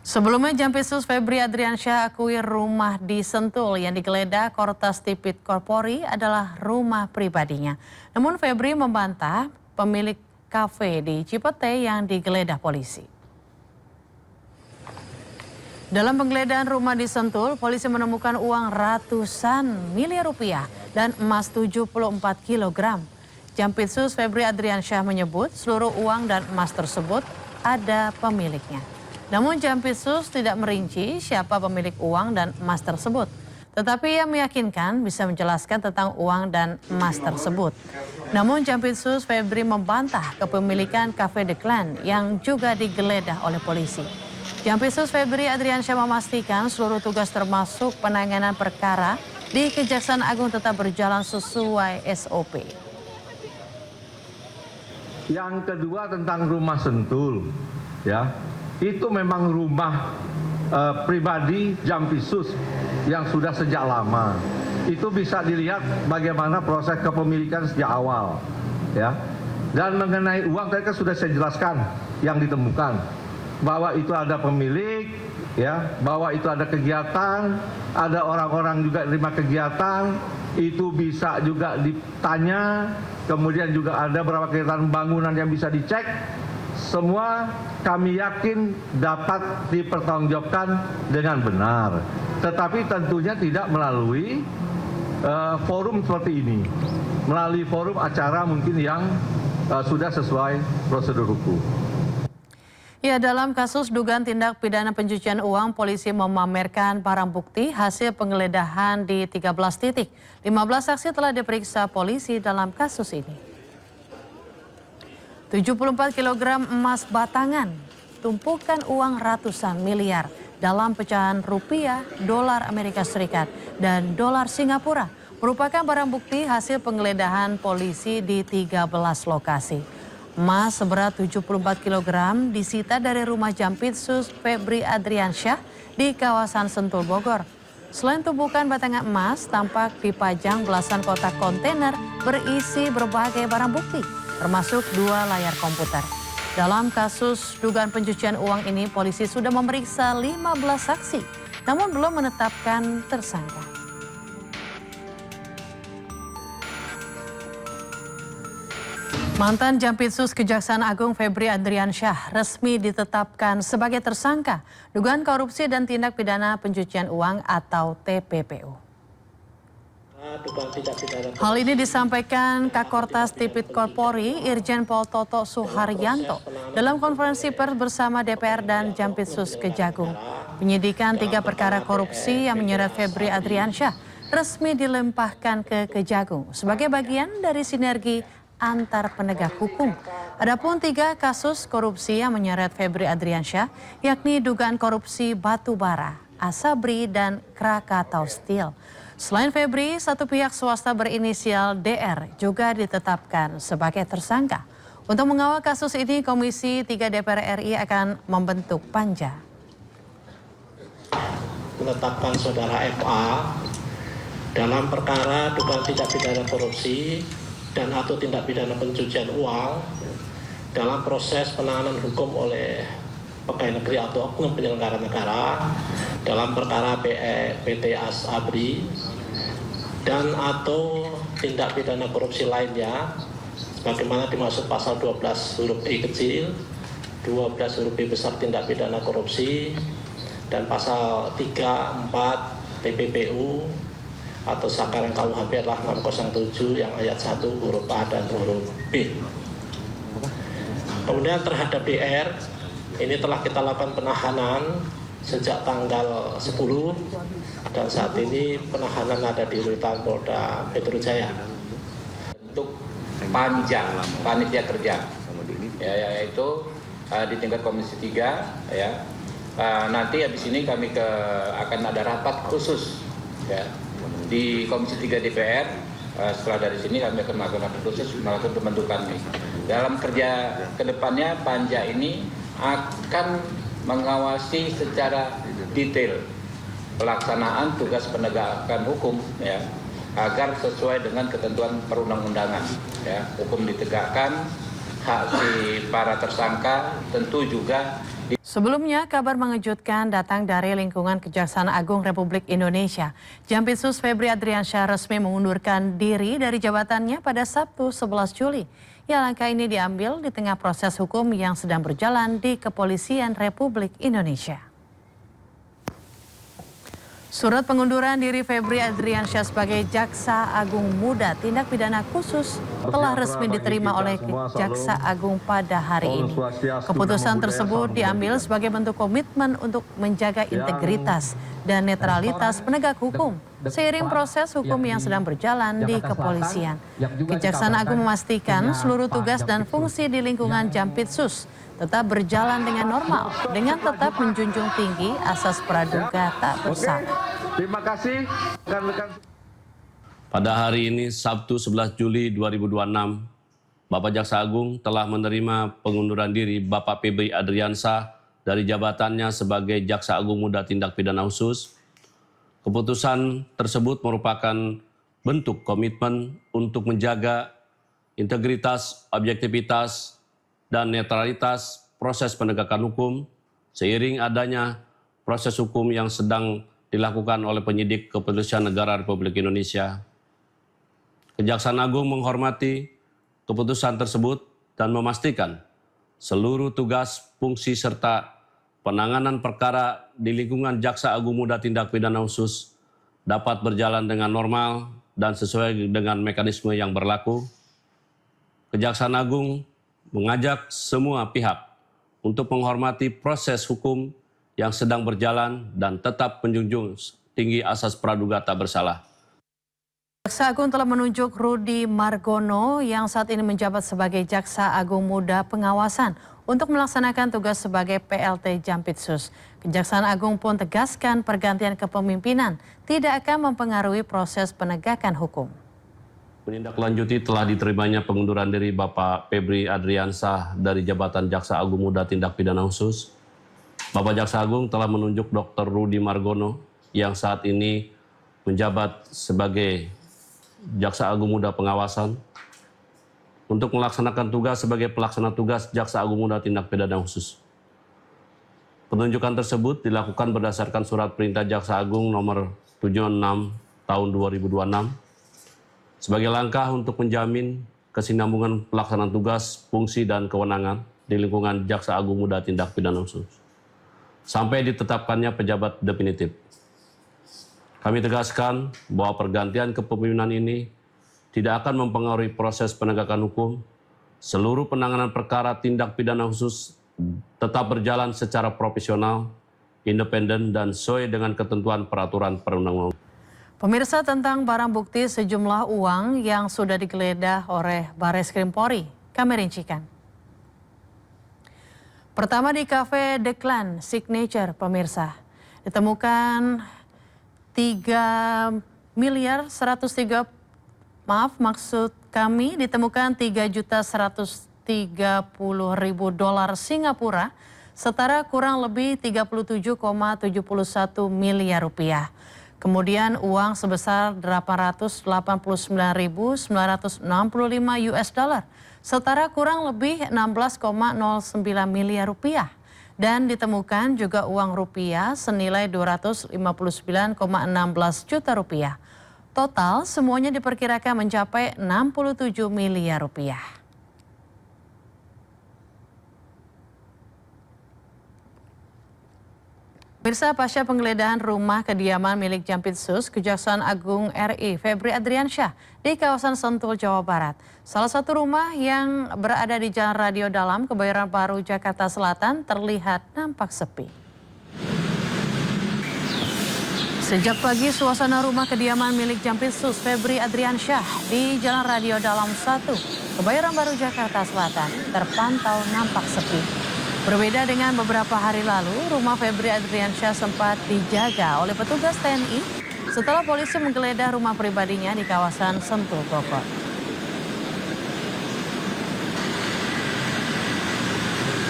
Sebelumnya, Jampitsus Febri Adriansyah akui rumah di Sentul yang digeledah Kortas Tipit Korpori adalah rumah pribadinya. Namun Febri membantah pemilik kafe di Cipete yang digeledah polisi. Dalam penggeledahan rumah di Sentul, polisi menemukan uang ratusan miliar rupiah dan emas 74 kg. Jampitsus Febri Adriansyah menyebut seluruh uang dan emas tersebut ada pemiliknya. Namun Jampitsus tidak merinci siapa pemilik uang dan emas tersebut. Tetapi ia meyakinkan bisa menjelaskan tentang uang dan emas tersebut. Namun Jampitsus Febri membantah kepemilikan Cafe The Clan yang juga digeledah oleh polisi. Jampitsus Febri Adriansyah memastikan seluruh tugas termasuk penanganan perkara di Kejaksaan Agung tetap berjalan sesuai SOP. Yang kedua tentang rumah Sentul, ya. Itu memang rumah pribadi Jampitsus yang sudah sejak lama. Itu bisa dilihat bagaimana proses kepemilikan sejak awal, ya. Dan mengenai uang tadi kan sudah saya jelaskan yang ditemukan bahwa itu ada pemilik, ya, bahwa itu ada kegiatan, ada orang-orang juga terima kegiatan, itu bisa juga ditanya, kemudian juga ada beberapa kegiatan bangunan yang bisa dicek. Semua kami yakin dapat dipertanggungjawabkan dengan benar. Tetapi tentunya tidak melalui forum seperti ini. Melalui forum acara mungkin yang sudah sesuai prosedur hukum. Ya, dalam kasus dugaan tindak pidana pencucian uang, polisi memamerkan barang bukti hasil penggeledahan di 13 titik. 15 saksi telah diperiksa polisi dalam kasus ini. 74 kg emas batangan, tumpukan uang ratusan miliar dalam pecahan rupiah, dolar Amerika Serikat, dan dolar Singapura merupakan barang bukti hasil penggeledahan polisi di 13 lokasi. Emas seberat 74 kg disita dari rumah Jampitsus Febri Adriansyah di kawasan Sentul, Bogor. Selain tumpukan batangan emas, tampak dipajang belasan kotak kontainer berisi berbagai barang bukti, termasuk 2 layar komputer. Dalam kasus dugaan pencucian uang ini, polisi sudah memeriksa 15 saksi, namun belum menetapkan tersangka. Mantan Jampitsus Kejaksaan Agung Febri Adriansyah resmi ditetapkan sebagai tersangka dugaan korupsi dan tindak pidana pencucian uang atau TPPU. Hal ini disampaikan Kakortas Tipit Korpori Irjen Pol Toto Suharyanto dalam konferensi pers bersama DPR dan Jampitsus Kejagung. Penyidikan 3 perkara korupsi yang menyeret Febri Adriansyah resmi dilempahkan ke Kejagung sebagai bagian dari sinergi antar penegak hukum. Adapun 3 kasus korupsi yang menyeret Febri Adriansyah, yakni dugaan korupsi batu bara, Asabri, dan Krakatau Steel. Selain Febri, satu pihak swasta berinisial DR juga ditetapkan sebagai tersangka. Untuk mengawal kasus ini, Komisi 3 DPR RI akan membentuk panja. Menetapkan saudara FA dalam perkara dugaan tindak pidana korupsi dan atau tindak pidana pencucian uang dalam proses penanganan hukum oleh pegawai negeri atau oknum penyelenggara negara dalam perkara PT Asabri dan atau tindak pidana korupsi lainnya sebagaimana dimaksud pasal 12 huruf I kecil, 12 huruf B besar tindak pidana korupsi dan pasal 3, 4 TPPU atau Sakaran KUHP adalah 607 yang ayat 1 huruf A dan huruf B. Kemudian terhadap DR, ini telah kita lakukan penahanan sejak tanggal 10 dan saat ini penahanan ada di Rutan Polda Metro Jaya. Untuk panja panitia kerja, yaitu di tingkat Komisi 3, ya. Nanti habis ini kami akan ada rapat khusus, ya, di Komisi 3 DPR. Setelah dari sini kami akan melakukan rapat khusus melakukan pembentukan ini. Dalam kerja kedepannya panja ini akan mengawasi secara detail pelaksanaan tugas penegakan hukum, ya, agar sesuai dengan ketentuan perundang-undangan, ya. Hukum ditegakkan, hak si para tersangka tentu juga Sebelumnya, kabar mengejutkan datang dari lingkungan Kejaksaan Agung Republik Indonesia. Jampitsus Febri Adriansyah resmi mengundurkan diri dari jabatannya pada Sabtu 11 Juli. Ya, langkah ini diambil di tengah proses hukum yang sedang berjalan di Kepolisian Republik Indonesia. Surat pengunduran diri Febri Adriansyah sebagai Jaksa Agung Muda Tindak Pidana Khusus telah resmi diterima oleh Jaksa Agung pada hari ini. Keputusan tersebut diambil sebagai bentuk komitmen untuk menjaga integritas dan netralitas penegak hukum seiring proses hukum yang sedang berjalan di kepolisian. Kejaksaan Agung memastikan seluruh tugas dan fungsi di lingkungan Jampitsus tetap berjalan dengan normal dengan tetap menjunjung tinggi asas praduga tak bersalah. Terima kasih rekan-rekan. Pada hari ini Sabtu 11 Juli 2026, Bapak Jaksa Agung telah menerima pengunduran diri Bapak Febri Adriansyah dari jabatannya sebagai Jaksa Agung Muda Tindak Pidana Khusus. Keputusan tersebut merupakan bentuk komitmen untuk menjaga integritas, objektivitas, dan netralitas proses penegakan hukum seiring adanya proses hukum yang sedang dilakukan oleh penyidik Kepolisian Negara Republik Indonesia. Kejaksaan Agung menghormati keputusan tersebut dan memastikan seluruh tugas, fungsi, serta penanganan perkara di lingkungan Jaksa Agung Muda Tindak Pidana Khusus dapat berjalan dengan normal dan sesuai dengan mekanisme yang berlaku. Kejaksaan Agung mengajak semua pihak untuk menghormati proses hukum yang sedang berjalan dan tetap menjunjung tinggi asas praduga tak bersalah. Jaksa Agung telah menunjuk Rudy Margono yang saat ini menjabat sebagai Jaksa Agung Muda Pengawasan untuk melaksanakan tugas sebagai PLT Jampitsus. Kejaksaan Agung pun tegaskan pergantian kepemimpinan tidak akan mempengaruhi proses penegakan hukum. Menindaklanjuti telah diterimanya pengunduran diri Bapak Febri Adriansyah dari jabatan Jaksa Agung Muda Tindak Pidana Khusus. Bapak Jaksa Agung telah menunjuk Dr. Rudy Margono yang saat ini menjabat sebagai Jaksa Agung Muda Pengawasan untuk melaksanakan tugas sebagai pelaksana tugas Jaksa Agung Muda Tindak Pidana Khusus. Penunjukan tersebut dilakukan berdasarkan Surat Perintah Jaksa Agung nomor 76 tahun 2026 sebagai langkah untuk menjamin kesinambungan pelaksanaan tugas, fungsi, dan kewenangan di lingkungan Jaksa Agung Muda Tindak Pidana Khusus sampai ditetapkannya pejabat definitif. Kami tegaskan bahwa pergantian kepemimpinan ini tidak akan mempengaruhi proses penegakan hukum. Seluruh penanganan perkara tindak pidana khusus tetap berjalan secara profesional, independen, dan sesuai dengan ketentuan peraturan perundang-undangan. Pemirsa, tentang barang bukti sejumlah uang yang sudah digeledah oleh Barreskrim Polri, kami rincikan. Pertama di Cafe The Clan Signature, pemirsa, ditemukan 3.130.000 dolar Singapura, setara kurang lebih 37,71 miliar rupiah. Kemudian uang sebesar 889.965 US dollar, setara kurang lebih 16,09 miliar rupiah. Dan ditemukan juga uang rupiah senilai 259,16 juta rupiah. Total semuanya diperkirakan mencapai 67 miliar rupiah. Pemirsa, pasca penggeledahan rumah kediaman milik Jampitsus Kejaksaan Agung RI Febri Adriansyah di kawasan Sentul, Jawa Barat. Salah satu rumah yang berada di Jalan Radio Dalam, Kebayoran Baru, Jakarta Selatan terlihat nampak sepi. Sejak pagi, suasana rumah kediaman milik Jampitsus Febri Adriansyah di Jalan Radio Dalam 1, Kebayoran Baru, Jakarta Selatan terpantau nampak sepi. Berbeda dengan beberapa hari lalu, rumah Febri Adriansyah sempat dijaga oleh petugas TNI setelah polisi menggeledah rumah pribadinya di kawasan Sentul, Bogor.